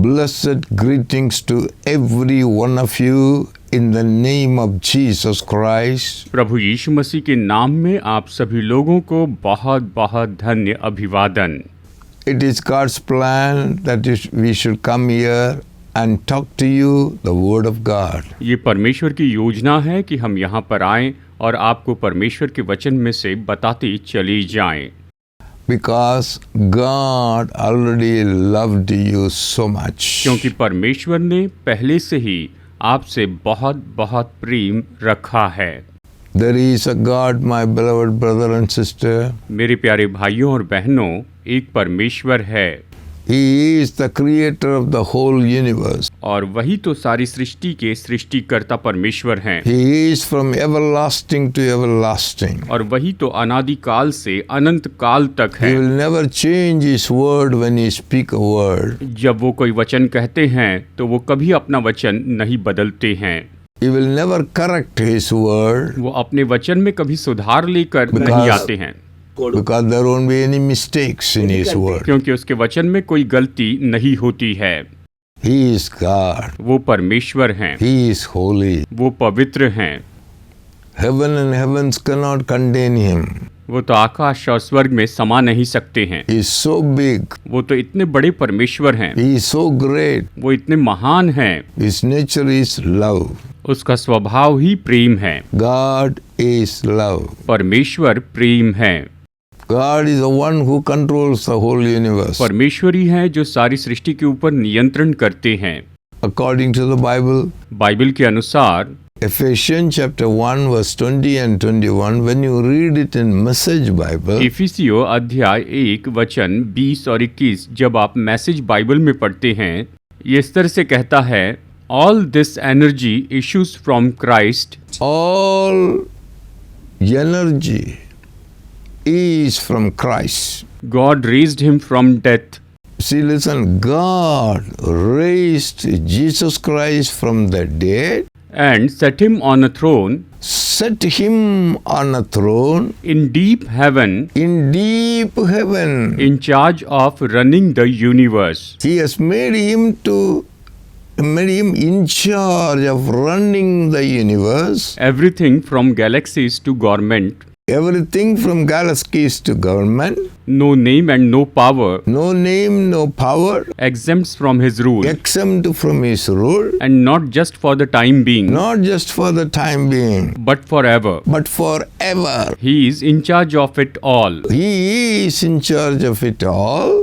Blessed greetings to every one of you in the name of Jesus Christ. प्रभु यीशु मसीह के नाम में आप सभी लोगों को बहुत बहुत धन्य अभिवादन। It is God's plan that we should come here and talk to you the word of God. ये परमेश्वर की योजना है कि हम यहाँ पर आएं और आपको परमेश्वर के वचन में से बताते चले जाएं। Because God already loved you so much. क्योंकि परमेश्वर ने पहले से ही आपसे बहुत बहुत प्रेम रखा है। There is a God, my beloved brother and sister. मेरे प्यारे भाइयों और बहनों, एक परमेश्वर है। He is the creator of the whole universe. और वही तो सारी सृष्टि के सृष्टिकर्ता परमेश्वर हैं। He is from everlasting to everlasting. और वही तो अनादि काल से अनंत काल तक He है। will never change his word when he speak a word. जब वो कोई वचन कहते हैं तो वो कभी अपना वचन नहीं बदलते हैं। He will never correct his word वो अपने वचन में कभी सुधार लेकर नहीं Because- आते हैं, because there won't be any mistakes in his word. क्योंकि उसके वचन में कोई गलती नहीं होती है। He is God. वो परमेश्वर हैं, He is holy. वो पवित्र हैं। Heaven and heavens cannot contain him. वो तो आकाश और स्वर्ग में समा नहीं सकते हैं। He is so big. वो तो इतने बड़े परमेश्वर हैं, He is so great. वो इतने महान हैं। His nature is love. उसका स्वभाव ही प्रेम है। God is love. परमेश्वर प्रेम है। God is the one who controls the whole universe. परमेश्वर ही है जो सारी सृष्टि के ऊपर नियंत्रण करते हैं। According to the Bible, Bible के अनुसार Ephesians chapter 1 verse 20 and 21, when you read it in Message Bible, इफिसियो अध्याय 1 वचन 20 और 21 जब आप मैसेज बाइबल में पढ़ते हैं, ये इस तरह से कहता है, all this energy issues from Christ. all energy is from Christ. God raised him from death. See, listen, God raised Jesus Christ from the dead, and set him on a throne set him on a throne in deep heaven, in deep heaven. In charge of running the universe. He has made him in charge of running the universe, everything from galaxies to government, everything from galaxies to government, no name and no power, no name, no power, exempts from his rule, exempt from his rule, and not just for the time being, not just for the time being, but forever. but forever. He is in charge of it all, He is in charge of it all.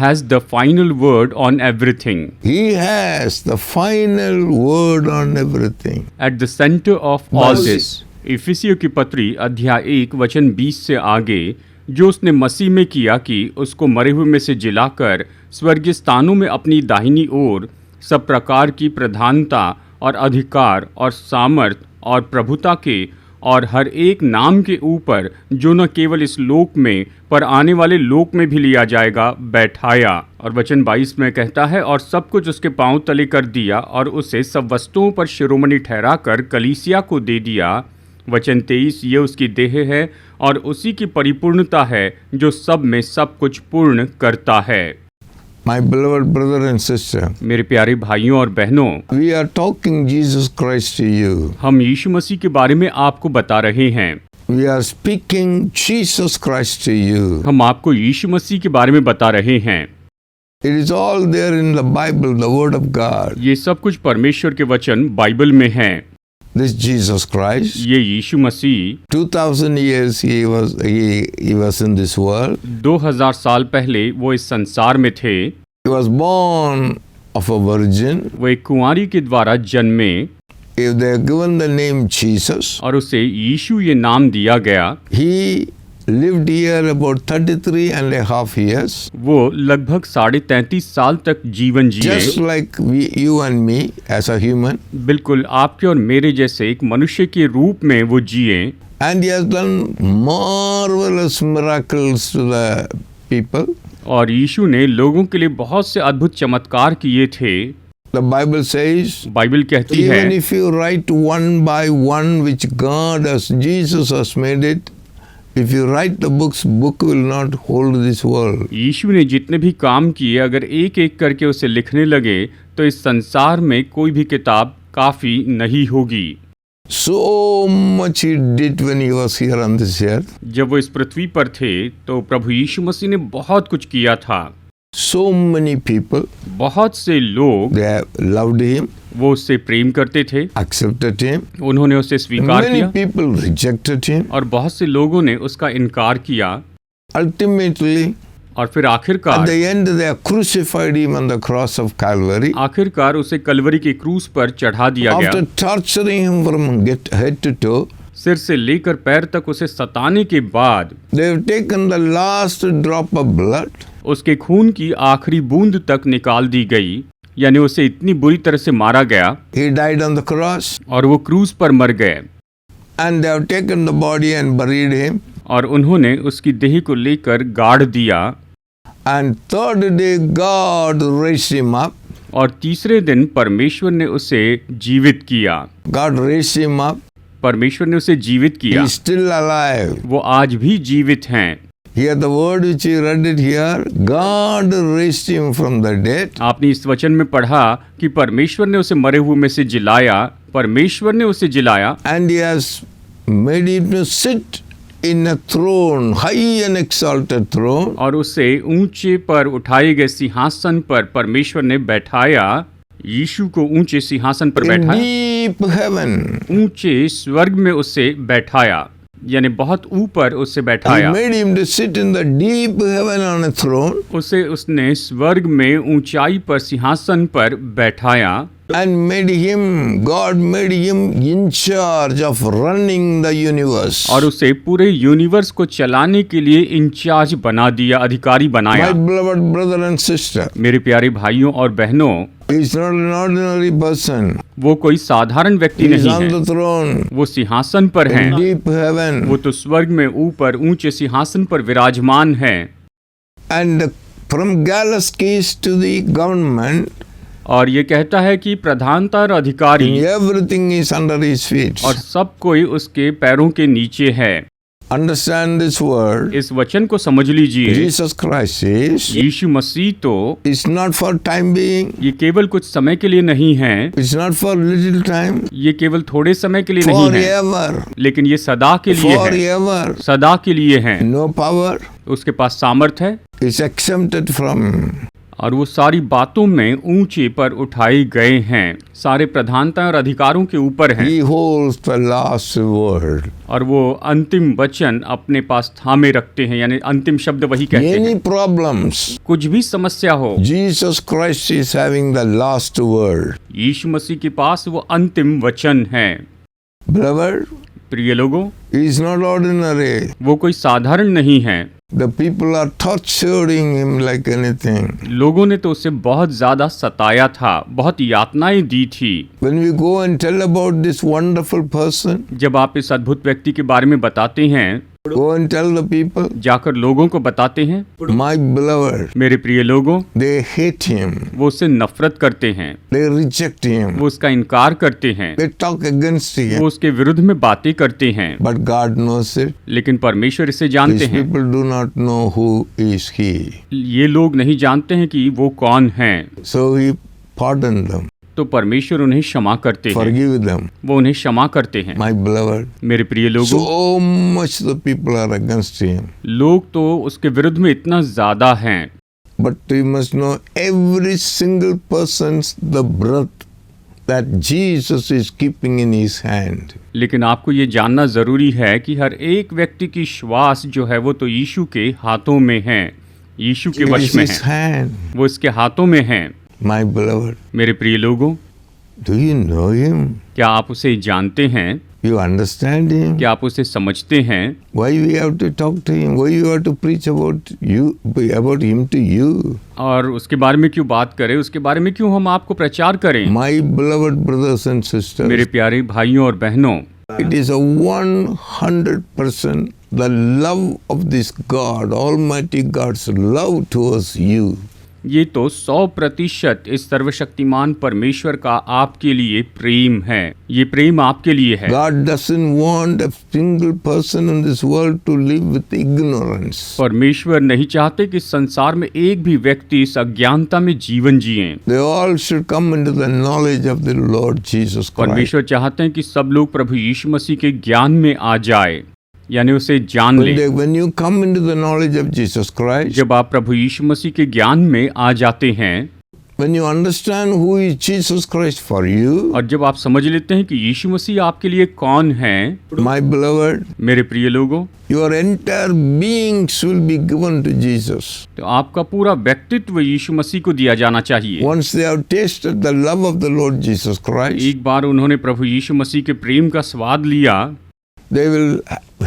has the final word on everything, He has the final word on everything. at the center of all बस। this. इफिसियों की पत्री अध्याय 1 वचन 20 से आगे, जो उसने मसीह में किया कि उसको मरे हुए में से जिलाकर स्वर्गीय स्थानों में अपनी दाहिनी ओर सब प्रकार की प्रधानता और अधिकार और सामर्थ और प्रभुता के और हर एक नाम के ऊपर, जो न केवल इस लोक में पर आने वाले लोक में भी लिया जाएगा, बैठाया। और वचन 22 में कहता है, और सब कुछ उसके पांव तले कर दिया और उसे सब वस्तुओं पर शिरोमणि ठहरा कर कलीसिया को दे दिया। वचन 23, ये उसकी देह है और उसी की परिपूर्णता है जो सब में सब कुछ पूर्ण करता है। My beloved brother and sister, मेरे प्यारे भाइयों और बहनों, we are talking Jesus Christ to you. हम यीशु मसीह के बारे में आपको बता रहे हैं। We are speaking Jesus Christ to you. हम आपको यीशु मसीह के बारे में बता रहे हैं। It is all there in the Bible, the Word of God. ये सब कुछ परमेश्वर के वचन बाइबल में हैं। This Jesus Christ, ये यीशु मसीह 2000 years he was in this world. 2000 साल पहले वो इस संसार में थे। He was born of a virgin. वो एक कुंवारी के द्वारा जन्मे If they are given the name Jesus, और उसे यीशु ये नाम दिया गया। he lived here about 33 and a half years, वो लगभग 33.5 साल तक जीवन just जिए, like you and me as a human. बिल्कुल आपके और मेरे जैसे एक मनुष्य के रूप में वो जिए। And he has done marvelous miracles to the people. और यीशु ने लोगों के लिए बहुत से अद्भुत चमत्कार किए थे। The Bible says, बाइबल कहती है, even if you write one by one which God has, Jesus has made it, If you write the books, book will not hold this world. यीशु ने जितने भी काम किए अगर एक एक करके उसे लिखने लगे तो इस संसार में कोई भी किताब काफ़ी नहीं होगी। So much he did when he was here on this earth. जब वो इस पृथ्वी पर थे तो प्रभु यीशु मसीह ने बहुत कुछ किया था। So many people, बहुत से लोग they have loved him, वो उससे प्रेम करते थे, accepted him. उन्होंने उसे स्वीकार Many किया people rejected him. और बहुत से लोगों ने उसका इनकार किया Ultimately, और फिर at आखिरकार the end, they have crucified him on the cross of Calvary. आखिरकार उसे कलवरी के क्रूस पर चढ़ा दिया गया। After torturing him from head to toe, सिर से लेकर पैर तक उसे सताने के बाद they have taken the last drop of blood. उसके खून की आखिरी बूंद तक निकाल दी गई, यानी उसे इतनी बुरी तरह से मारा गया He died on the cross, और वो क्रूस पर मर गए and they have taken the body and buried him. और उन्होंने उसकी देह को लेकर गाड़ दिया And third day, God raised him up. और तीसरे दिन परमेश्वर ने उसे जीवित किया। God raised him up. परमेश्वर ने उसे जीवित किया। He is still alive. वो आज भी जीवित हैं। Here the word which he read it here, God raised him from the dead. आपने इस वचन में पढ़ा कि परमेश्वर ने उसे मरे हुए में से जिलाया, परमेश्वर ने उसे जिलाया And he has made him to sit in a throne, high and exalted throne. और उसे ऊंचे पर उठाए गए सिंहासन पर परमेश्वर ने बैठाया। यीशु को ऊंचे सिंहासन पर In बैठाया, deep heaven. ऊंचे स्वर्ग में उसे बैठाया, यानी बहुत ऊपर उसे He बैठाया। made him to sit in the deep heaven on a throne उसने स्वर्ग में ऊंचाई पर सिंहासन पर बैठाया and made him, God made him in charge of running the universe. और उसे पूरे यूनिवर्स को चलाने के लिए इंचार्ज बना दिया, अधिकारी बनाया। My beloved brother and sister, मेरे प्यारे भाइयों और बहनों, he is not an ordinary person. वो कोई साधारण व्यक्ति He is नहीं on है, the throne वो सिंहासन पर in है। deep heaven. वो तो स्वर्ग में ऊपर ऊंचे सिंहासन पर विराजमान है। And from Gallus keys to the government, और ये कहता है कि प्रधानता और अधिकारी everything is under his feet. और सब कोई उसके पैरों के नीचे है। Understand this word. इस वचन को समझ लीजिए, Jesus Christ is, यीशु मसीह तो it's not for time being, ये केवल कुछ समय के लिए नहीं है, it's not for little time, ये केवल थोड़े समय के लिए नहीं है, forever, लेकिन ये सदा के लिए है, forever. सदा के लिए है। No power उसके पास सामर्थ है is exempted from. और वो सारी बातों में ऊंचे पर उठाए गए हैं, सारे प्रधानता और अधिकारों के ऊपर हैं। He holds the last word. और वो अंतिम वचन अपने पास थामे रखते हैं, यानी अंतिम शब्द वही कहते हैं। Any problems, कुछ भी समस्या हो, Jesus Christ is having the last word. यीशु मसीह के पास वो अंतिम वचन है। Beloved, प्रिय लोगों, he is not ordinary. वो कोई साधारण नहीं है। The people are torturing him like anything. लोगों ने तो उसे बहुत ज्यादा सताया था, बहुत यातनाएं दी थी। When we go and tell about this wonderful person, जब आप इस अद्भुत व्यक्ति के बारे में बताते हैं, go and tell the people, जाकर लोगों को बताते हैं, my beloved, मेरे प्रिय लोगों, they hate him, वो उससे नफरत करते हैं, they reject him, वो उसका इनकार करते हैं, they talk against him. वो उसके विरुद्ध में बातें करते हैं। But God knows it. लेकिन परमेश्वर इसे जानते These हैं। people do not know who is he. ये लोग नहीं जानते हैं कि वो कौन हैं, So he pardoned them, तो परमेश्वर उन्हें क्षमा करते हैं, forgive them. वो उन्हें क्षमा करते हैं। My beloved, मेरे प्रिय लोगों, so much the people are against him. लोग तो उसके विरुद्ध में इतना ज्यादा हैं, But you must know every single person's the breath that Jesus is keeping in his hand. लेकिन आपको ये जानना जरूरी है कि हर एक व्यक्ति की श्वास जो है वो तो यीशु के हाथों में है, यीशु के It वश is में his है, hand. वो इसके हाथों में है। My beloved, मेरे प्रिय लोगों, do you know him? क्या आप उसे जानते हैं? You understand him? क्या आप उसे समझते हैं? Why we have to talk to him? Why you have to preach about him to you? और उसके बारे में क्यों बात करें, उसके बारे में क्यों हम आपको प्रचार करें? My beloved brothers and sisters, मेरे प्यारे भाइयों और बहनों, it is a 100% the love of this God, Almighty God's love towards you. ये तो 100% इस सर्वशक्तिमान परमेश्वर का आपके लिए प्रेम है। ये प्रेम आपके लिए है। God doesn't want a single person in this world to live with ignorance. परमेश्वर नहीं चाहते कि संसार में एक भी व्यक्ति इस अज्ञानता में जीवन जिए। They all should come into the knowledge of the Lord Jesus Christ. परमेश्वर चाहते हैं कि सब लोग प्रभु यीशु मसीह के ज्ञान में आ जाए, यानी उसे जान ले। When you come into the knowledge of Jesus Christ, जब आप प्रभु यीशु मसीह के ज्ञान में आ जाते हैं, when you understand who is Jesus Christ for you, और जब आप समझ लेते हैं कि यीशु मसीह आपके लिए कौन है, my beloved, मेरे प्रिय लोगों, your entire beings will be given to Jesus. तो आपका पूरा व्यक्तित्व यीशु मसीह को दिया जाना चाहिए। Once they have tasted the love of the Lord Jesus Christ, एक बार उन्होंने प्रभु यीशु मसीह के प्रेम का स्वाद लिया, they will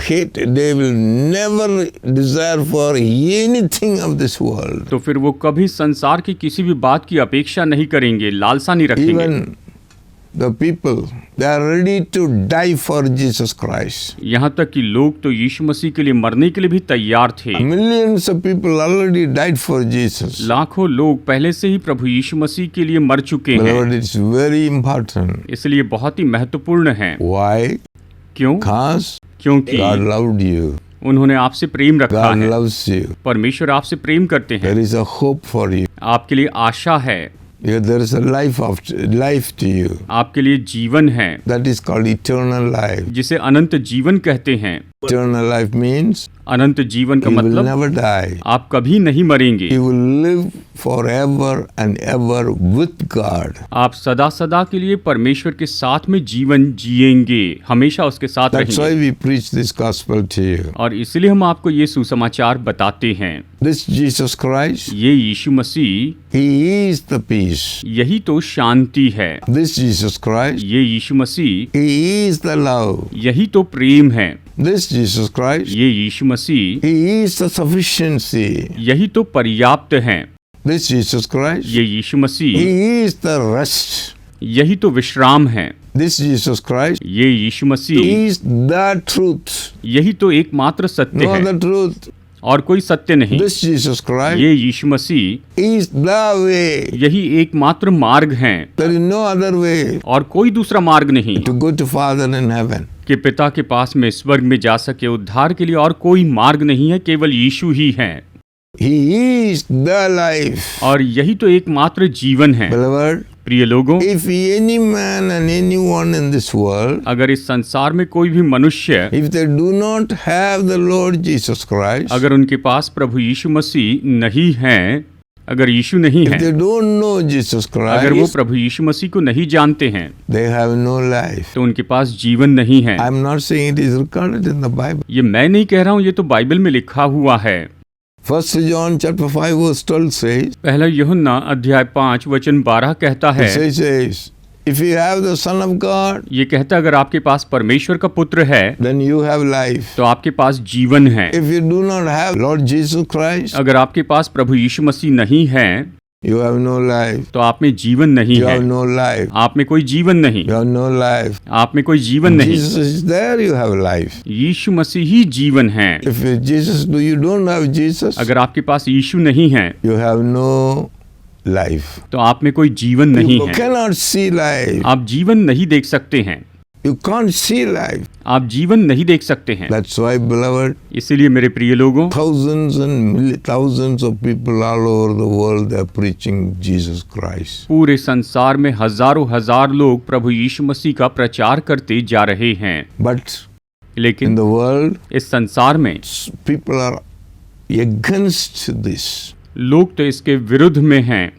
hate, they will never desire for anything of this world. तो फिर वो कभी संसार की किसी भी बात की अपेक्षा नहीं करेंगे, लालसा नहीं रखेंगे। Even the people, they are ready to die for Jesus Christ. यहाँ तक कि लोग तो यीशु मसीह के लिए मरने के लिए भी तैयार थे। Millions of people already died for Jesus. लाखों लोग पहले से ही प्रभु यीशु मसीह के लिए मर चुके हैं। Beloved, it's very important. इसलिए बहुत ही महत्वपूर्ण है। Why? क्यों? Because क्योंकि God loved you. उन्होंने आपसे प्रेम रखा God है। loves you. परमेश्वर आपसे प्रेम करते हैं। There is a hope for you. आपके लिए आशा है। There is a life to you. आपके लिए जीवन है, That is called eternal life. जिसे अनंत जीवन कहते हैं। Eternal life means अनंत जीवन का you will मतलब never die. आप कभी नहीं मरेंगे। You will live forever and ever with God. आप सदा सदा के लिए परमेश्वर के साथ में जीवन जिएंगे, हमेशा उसके साथ That's why रहेंगे। we preach this gospel to you. और इसलिए हम आपको ये सुसमाचार बताते हैं। This Jesus Christ, ये यीशु मसीह, He is the peace. यही तो शांति है। This Jesus Christ, ये यीशु मसीह, He is the love. यही तो प्रेम है। This Jesus Christ, ये यीशु मसीह, He is the sufficiency. यही तो पर्याप्त है। This Jesus Christ, ये यीशु मसीह, He is the rest. यही तो विश्राम है। This Jesus Christ, ये यीशु He Masih, is the truth. यही तो एकमात्र सत्य No है other truth. और कोई सत्य नहीं। This Jesus Christ ये यीशु मसीह, is the way. यही एकमात्र मार्ग है There is no other way और कोई दूसरा मार्ग नहीं to go to Father in heaven. कि पिता के पास में स्वर्ग में जा सके। उद्धार के लिए और कोई मार्ग नहीं है, केवल यीशु ही है। He is the life. और यही तो एकमात्र जीवन है। Beloved, प्रिय लोगों, if any man and anyone in this world, अगर इस संसार में कोई भी मनुष्य, if they do not have the Lord Jesus Christ, अगर उनके पास प्रभु यीशु मसीह नहीं है, अगर यीशु नहीं if है, they don't know Jesus अगर वो Christ, प्रभु यीशु मसीह को नहीं जानते हैं, they have no life. तो उनके पास जीवन नहीं है। I'm not saying it is recorded in the Bible. ये मैं नहीं कह रहा हूँ, ये तो बाइबल में लिखा हुआ है। 1 John chapter 5 verse 12 says, पहला यूहन्ना अध्याय 5 वचन 12 कहता है, it says, if you have the Son of God, ये कहता अगर आपके पास परमेश्वर का पुत्र है then you have life. तो आपके पास जीवन है। If you do not have Lord Jesus Christ, अगर आपके पास प्रभु यीशु मसीह नहीं है you have no life. तो आप में जीवन नहीं You है। have no life. आप में कोई जीवन नहीं, You have no life. आप में कोई जीवन नहीं। Jesus is there, you have life. यीशु मसीह ही जीवन है। If you don't have Jesus, अगर आपके पास यीशु नहीं है you have no life. तो आप में कोई जीवन नहीं You है। cannot see life. आप जीवन नहीं देख सकते हैं। You can't see life. आप जीवन नहीं देख सकते हैं। That's why, beloved, इसीलिए मेरे प्रिय लोगों, thousands of people all over the world, they are preaching Jesus Christ. पूरे संसार में हजारों हजार लोग प्रभु यीशु मसीह का प्रचार करते जा रहे हैं। But in लेकिन the world, इस संसार में people are against this. लोग तो इसके विरुद्ध में हैं।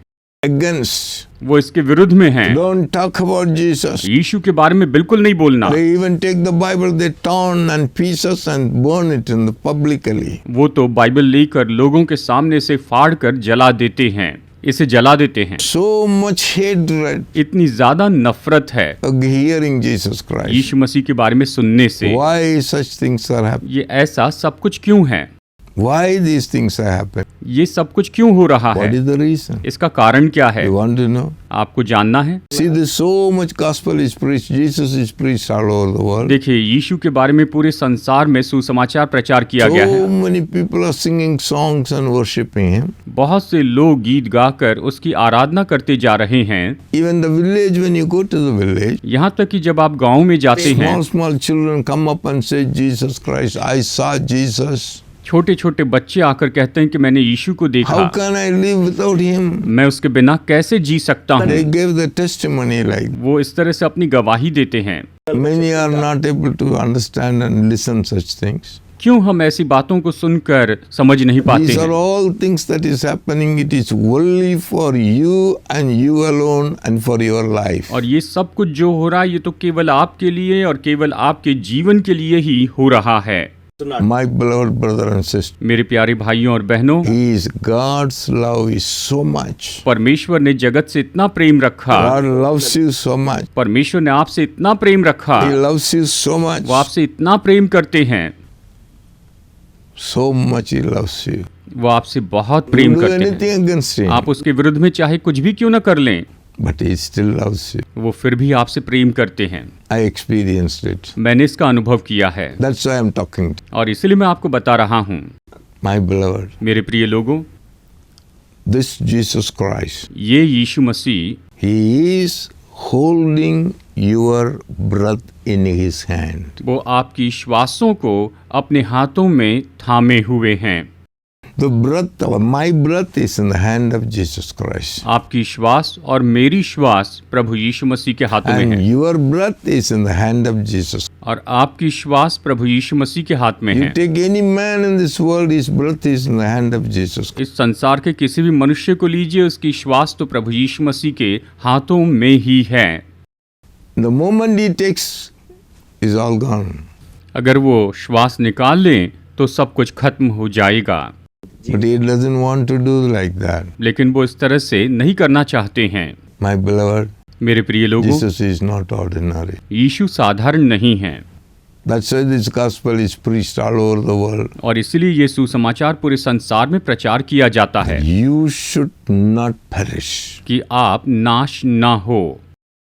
Against. वो इसके विरुद्ध में हैं। Don't talk about Jesus. यीशु के बारे में बिल्कुल नहीं बोलना। They even take the Bible, they torn and pieces and burn it in the publicly. वो तो बाइबल लेकर लोगों के सामने से फाड़ कर जला देते हैं, इसे जला देते हैं। So much hatred इतनी ज्यादा नफरत है of hearing Jesus Christ. यीशु मसीह के बारे में सुनने से। Why such things are happening? ये ऐसा सब कुछ क्यों है? Why these things are happening? ये सब कुछ क्यों हो रहा What है? is the reason? इसका कारण क्या है? You want to know? आपको जानना है? See, there's so much gospel is preached. Jesus is preached all over the world. देखिए, यीशु के बारे में पूरे संसार में सुसमाचार प्रचार किया गया So है। many people are singing songs and worshiping Him. बहुत से लोग गीत गाकर उसकी आराधना करते जा रहे हैं। Even the village, when you go to the village, यहाँ तक कि जब आप गांव में जाते हैं, small children come up and say, Jesus Christ, I saw Jesus. छोटे छोटे बच्चे आकर कहते हैं कि मैंने यीशु को How देखा, can I live without Him? मैं उसके बिना कैसे जी सकता They हूँ। gave the testimony like वो इस तरह से अपनी गवाही देते हैं। many are not able to understand and listen such things. क्यों हम ऐसी बातों को सुनकर समझ नहीं पाते These are हैं? all things that is happening. It is only for you and you alone and for your life. और ये सब कुछ जो हो रहा है ये तो केवल आपके लिए और केवल आपके जीवन के लिए ही हो रहा है। My beloved brother and sister, मेरे प्यारे भाइयों और बहनों, God's love is so much. परमेश्वर ने जगत से इतना प्रेम रखा, God loves you so much. परमेश्वर ने आपसे इतना प्रेम रखा, He loves you so much. वो आपसे इतना प्रेम करते हैं, So much He loves you. वो आपसे बहुत You प्रेम do करते हैं। anything against Him, आप उसके विरुद्ध में चाहे कुछ भी क्यों न कर लें, but He still loves you. वो फिर भी आपसे प्रेम करते हैं। I experienced it. मैंने इसका अनुभव किया है That's why I'm talking to और इसलिए मैं आपको बता रहा हूँ। my beloved. मेरे प्रिय लोगों, This Jesus Christ, ये यीशु मसीह He is holding your breath in His hand. वो आपकी श्वासों को अपने हाथों में थामे हुए हैं। The breath, my breath is in the hand of Jesus Christ. आपकी श्वास और मेरी श्वास प्रभु यीशु मसीह के हाथों में And है your breath is in the hand of Jesus. और आपकी श्वास प्रभु यीशु मसीह के हाथ में You है। take any man in this world, his breath is in the hand of Jesus. इस संसार के किसी भी मनुष्य को लीजिए, उसकी श्वास तो प्रभु यीशु मसीह के हाथों में ही है। The moment he takes, is all gone. अगर वो श्वास निकाल लें तो सब कुछ खत्म हो जाएगा, But he doesn't want to do like that. लेकिन वो इस तरह से नहीं करना चाहते हैं। My beloved, मेरे प्रिय लोगों, Jesus is not ordinary. यीशु साधारण नहीं है That's why this gospel is preached all over the world. और इसलिए ये सुसमाचार पूरे संसार में प्रचार किया जाता है You should not perish. कि आप नाश ना हो,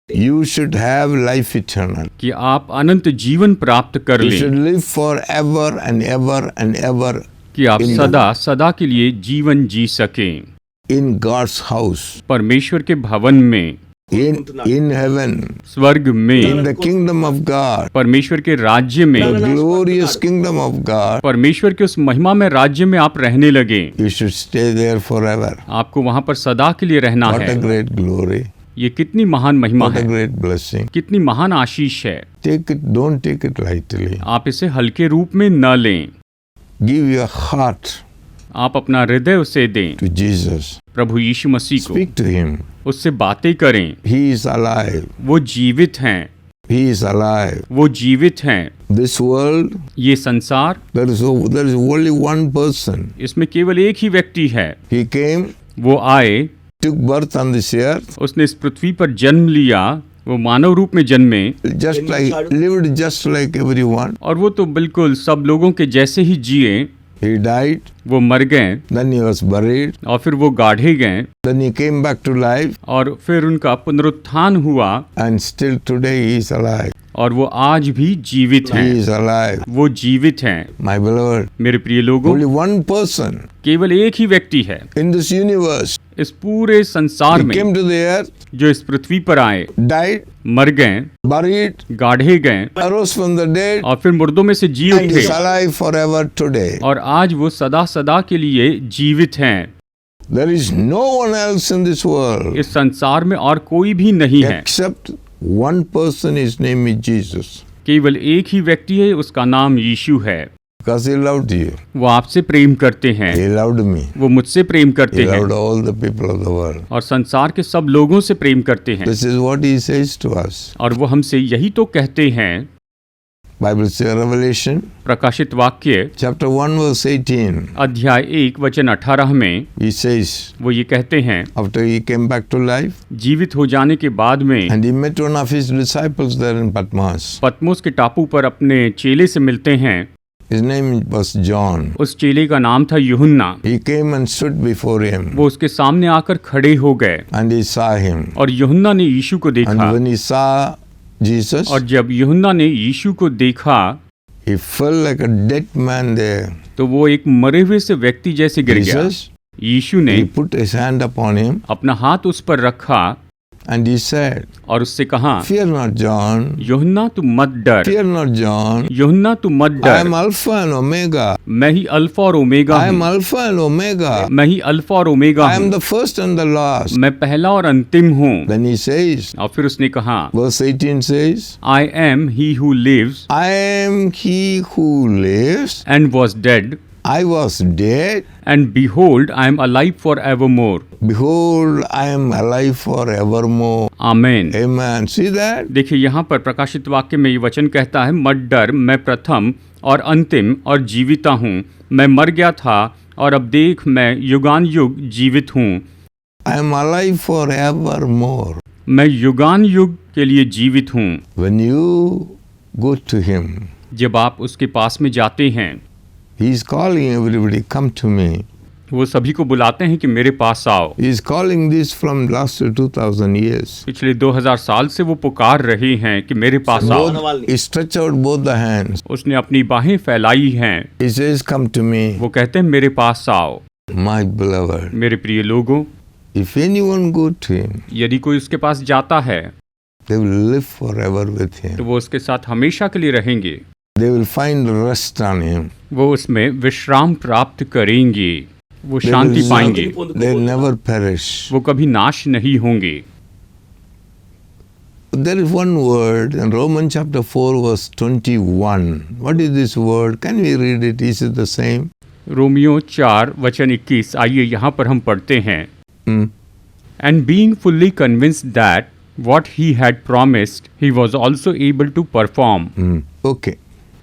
You should have life eternal. कि आप अनंत जीवन प्राप्त कर You should लें, live forever and ever and ever कि आप in सदा सदा के लिए जीवन जी सकें in God's house, परमेश्वर के भवन में, in heaven, स्वर्ग in में, the kingdom of God, परमेश्वर के राज्य में, the glorious kingdom of God. परमेश्वर के उस महिमा में राज्य में आप रहने लगे। You should stay there forever. आपको वहां पर सदा के लिए रहना What a है। great glory. ये कितनी महान महिमा What a है, great blessing. कितनी महान आशीष है। Take it, don't take it lightly. आप इसे हल्के रूप में न लें, Give your heart आप अपना हृदय उसे दें, to Jesus. प्रभु यीशु मसीह को, Speak to Him. उससे बातें करें। He is alive. वो जीवित हैं, He is alive. वो जीवित हैं। This world, ये संसार, there is only one person. इसमें केवल एक ही व्यक्ति है। He came, वो आए, took birth on this earth, उसने इस पृथ्वी पर जन्म लिया, वो मानव रूप में जन्मे lived just like everyone. और वो तो बिल्कुल सब लोगों के जैसे ही जिए। He died, वो मर गए then he was buried, और फिर वो गाढ़े गए then he came back to life, और फिर उनका पुनरुत्थान हुआ and still today he is alive. और वो आज भी जीवित He हैं। is alive. वो जीवित हैं। My beloved, मेरे प्रिय लोगों, only one person केवल एक ही व्यक्ति है in this universe. इस पूरे संसार He में came to the earth, जो इस पृथ्वी पर आए, died, मर गए, buried, गाढ़े गए arose from the dead, और फिर मुर्दों में से जी and उठे is alive forever today. और आज वो सदा सदा के लिए जीवित हैं। There is no one else in this world इस संसार में और कोई भी नहीं है, except one person. His name is Jesus. केवल एक ही व्यक्ति है, उसका नाम यीशु है। Because he loved you. वो आपसे प्रेम करते हैं, He loved me. वो मुझसे प्रेम करते He हैं loved all the people of the world. और संसार के सब लोगों से प्रेम करते हैं। This is what he says to us. और वो हमसे यही तो कहते हैं। Bible says Revelation प्रकाशित वाक्य chapter 1 verse 18. अध्याय 1 वचन 18 में He says, वो ये कहते हैं, after he came back to life, जीवित हो जाने के बाद में and he met one of his disciples there in Patmos. पतमोस के टापू पर अपने चेले से मिलते हैं। His name was John. उस चेले का नाम था यूहन्ना। He came and stood before him, वो उसके सामने आकर खड़े हो गए and he saw him. और यूहन्ना ने यीशु को And देखा। when he saw Jesus, और जब यूहन्ना ने यीशु को देखा he fell like a dead man there. तो वो एक मरे हुए से व्यक्ति जैसे गिर गया। Jesus, यीशु ने he put his hand upon him, अपना हाथ उस पर रखा and he said, और उससे कहा, "Fear not, John. यूहन्ना तू मत डर, Fear not, John. यूहन्ना तू मत I डर, am Alpha and Omega. मैं ही अल्फा और ओमेगा I am हूँ, Alpha and Omega. मैं ही अल्फा और ओमेगा I am हूँ, the first and the last." मैं पहला और अंतिम हूँ। Then he says, और फिर उसने कहा, verse 18 says, I am he who lives I am he who lives. and was dead, I was dead. and behold, I am alive forevermore. Behold, I am alive forevermore. Amen. Amen. See that? देखिए यहाँ पर प्रकाशित वाक्य में ये वचन कहता है, मत डर, मैं प्रथम और अंतिम और जीविता हूँ। मैं मर गया था और अब देख मैं युगान युग जीवित हूँ। I am alive forevermore. मैं युगान युग के लिए जीवित हूँ। When you go to him, जब आप उसके पास में जाते हैं, he is calling everybody, come to me. वो सभी को बुलाते हैं कि मेरे पास आओ। He is calling this from last 2000 years. पिछले 2000 साल से वो पुकार रहे हैं कि मेरे पास आओ। He stretched out both the hands. उसने अपनी बाहें फैलाई हैं। He says, come to me, वो कहते हैं मेरे पास आओ। my beloved. मेरे प्रिय लोगों, If anyone go to him, यदि कोई उसके पास जाता है they will live forever with him. तो वो उसके साथ हमेशा के लिए रहेंगे। They will find rest on him. वो उसमें विश्राम प्राप्त करेंगे, वो They शांति will पाएंगे, They'll never perish. वो कभी नाश नहीं होंगे। There is one word in Romans chapter 4 verse 21. What is this word? Can we read it? Is it the same? Romeo 4 वचन 21, आइए यहाँ पर हम पढ़ते हैं। Hmm. And being fully convinced that what he had promised he was also able to perform. Okay.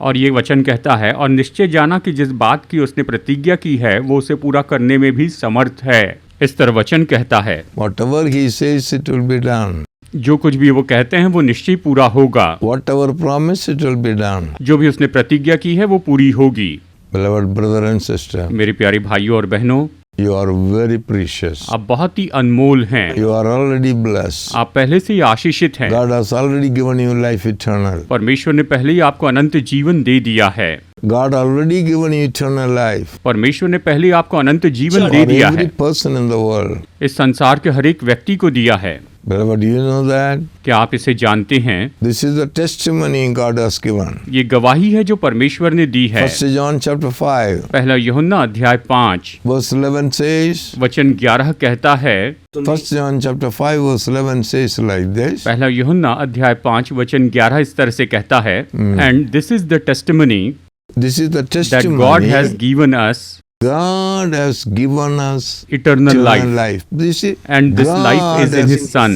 और ये वचन कहता है, और निश्चय जाना कि जिस बात की उसने प्रतिज्ञा की है वो उसे पूरा करने में भी समर्थ है। इस तरह वचन कहता है, Whatever he says, it will be done. जो कुछ भी वो कहते हैं वो निश्चय पूरा होगा। Whatever promise, it will be done. जो भी उसने प्रतिज्ञा की है वो पूरी होगी। Beloved brother and sister, मेरे प्यारे भाइयों और बहनों, you are very precious. आप बहुत ही अनमोल हैं। You are already blessed. आप पहले से ही आशीषित हैं। God has already given you life eternal. परमेश्वर ने पहले ही आपको अनंत जीवन दे दिया है। God already given you eternal life. परमेश्वर ने पहले ही आपको अनंत जीवन For दे दिया every है। person in the world. इस संसार के हर एक व्यक्ति को दिया है। Beloved, do you know that? क्या आप इसे जानते हैं? This is the testimony God has given. ये गवाही है जो परमेश्वर ने दी है। 1 John chapter 5 पहला यूहन्ना अध्याय 5 verse 11 says, वचन 11 कहता है, 1 John chapter 5 verse 11 says like this, पहला यूहन्ना अध्याय 5 वचन 11 इस तरह से कहता है, and this is the testimony this is the that God has testimony given us God has given us eternal eternal life, life. This is, and this God life is in has- His Son.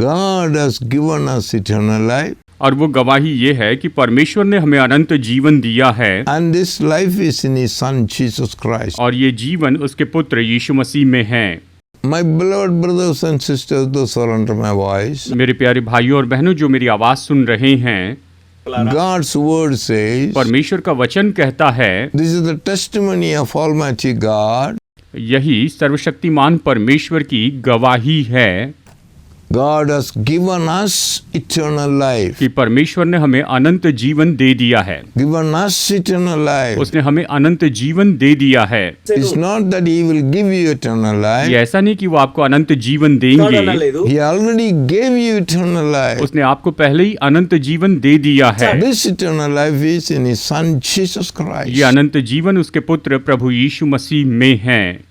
God has given us eternal life, और वो गवाही ये है कि परमेश्वर ने हमें अनंत जीवन दिया है, and this life is in His Son Jesus Christ. और ये जीवन उसके पुत्र यीशु मसीह में है। My beloved brothers and sisters, those who are under my voice, मेरे प्यारे भाइयों और बहनों जो मेरी आवाज सुन रहे हैं, God's word says, परमेश्वर का वचन कहता है, this is the testimony of Almighty God. यही सर्वशक्तिमान परमेश्वर की गवाही है God has given us eternal life. कि परमेश्वर ने हमें अनंत जीवन दे दिया है। Given us eternal life. उसने हमें अनंत जीवन दे दिया है। It's not that He will give you eternal ये life. ऐसा नहीं कि वो आपको अनंत जीवन देंगे, He already gave you eternal life. उसने आपको पहले ही अनंत जीवन दे दिया है। This eternal life is in His Son Jesus Christ. ये अनंत जीवन उसके पुत्र प्रभु यीशु मसीह में है।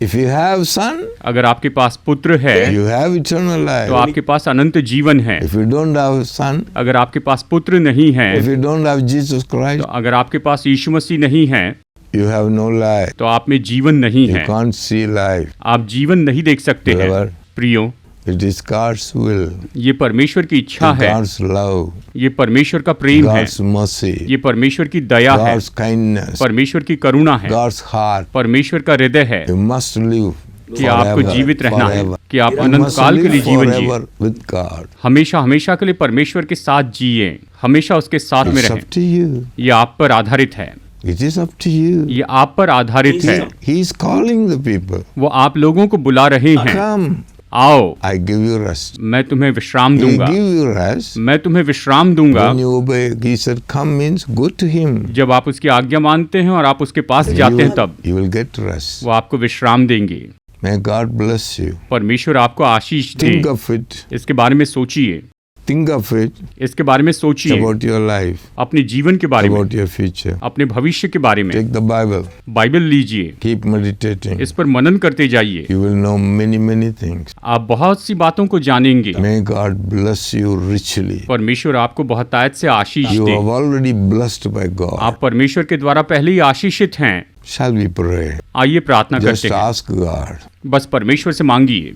If you have Son, अगर आपके पास पुत्र है you have eternal तो life. आपके पास अनंत जीवन है। If you don't have Son, अगर आपके पास पुत्र नहीं है, if you don't have Jesus तो Christ, अगर आपके पास यीशु मसीह नहीं है you have no life. तो आप में जीवन नहीं You है। can't see life. आप जीवन नहीं देख सकते हैं। Beloved, प्रियो, it is God's will, ये परमेश्वर की इच्छा है, God's love, ये परमेश्वर का प्रेम है, God's mercy, ये परमेश्वर की दया है, God's kindness, परमेश्वर की करुणा है, God's heart. परमेश्वर का हृदय है। You must live कि आपको Forever, जीवित रहना है, forever. कि आप You अनंत must काल के live लिए जीवन जिए, forever with God. हमेशा हमेशा के लिए परमेश्वर के साथ जिए, हमेशा उसके साथ में It's रहें। up to you. ये आप पर आधारित है, It is up to you. ये आप पर आधारित है। He is calling the people. वो आप लोगों को बुला रहे हैं, Come, आओ I give you rest. मैं तुम्हें विश्राम He दूंगा, give you rest. मैं तुम्हें विश्राम दूंगा। When you obey, he said, come means go to him. जब आप उसकी आज्ञा मानते हैं और आप उसके पास जाते हैं तब You will get rest. वो आपको विश्राम देंगे। May God bless you. परमेश्वर आपको आशीष दे। Think of it. इसके बारे में सोचिए, Think of it इसके बारे में सोचिए, about your life, अपने जीवन के बारे में, about your future. अपने भविष्य के बारे में। Take the Bible. बाइबल लीजिए, Keep meditating. इस पर मनन करते जाइए, You will know many, many things. आप बहुत सी बातों को जानेंगे। May God bless you richly. परमेश्वर आपको बहुतायत से आशीष You they. are already blessed by God. आप परमेश्वर के द्वारा पहले ही आशीषित हैं। Shall we pray? आइए प्रार्थना Just करते हैं। ask God. बस परमेश्वर से मांगिए,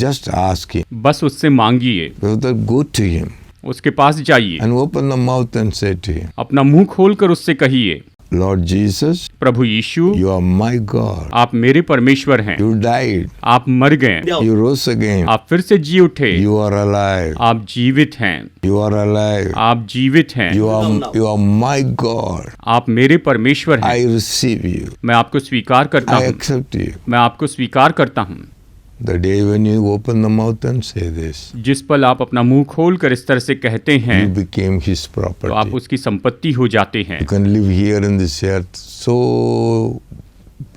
Just ask Him. बस उससे मांगिए, Brother, go to Him उसके पास जाइए, and open the mouth and say to Him, अपना मुंह खोलकर उससे कहिए, Lord Jesus, Prabhu Yeshu, you are my God. आप मेरे परमेश्वर हैं, You died. आप मर गए, You rose again. आप फिर से जी उठे, You are alive. आप जीवित हैं, You are alive. आप जीवित हैं, You are my God. आप मेरे परमेश्वर हैं। I receive you. मैं आपको स्वीकार करता I हूँ, accept you. मैं आपको स्वीकार करता हूँ। The day when you open the mouth and say this, जिस पल आप अपना मुंह खोल कर इस तरह से कहते हैं, you became His तो आप property. उसकी संपत्ति हो जाते हैं। You can live here in this earth. So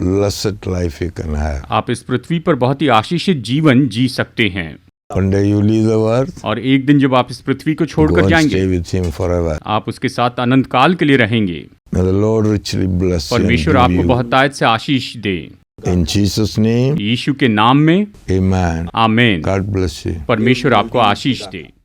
blessed life you can have. आप इस पृथ्वी पर बहुत ही आशीषित जीवन जी सकते हैं, One day you leave the earth, और एक दिन जब आप इस पृथ्वी को go छोड़कर and जाएंगे, stay with Him forever. आप उसके साथ अनंत काल के लिए रहेंगे। May the Lord richly bless you and परमेश्वर give आपको you. बहुतायत से आशीष दे। In Jesus' name, यीशु के नाम में amen. आमीन। God bless you. परमेश्वर आपको आशीष दे।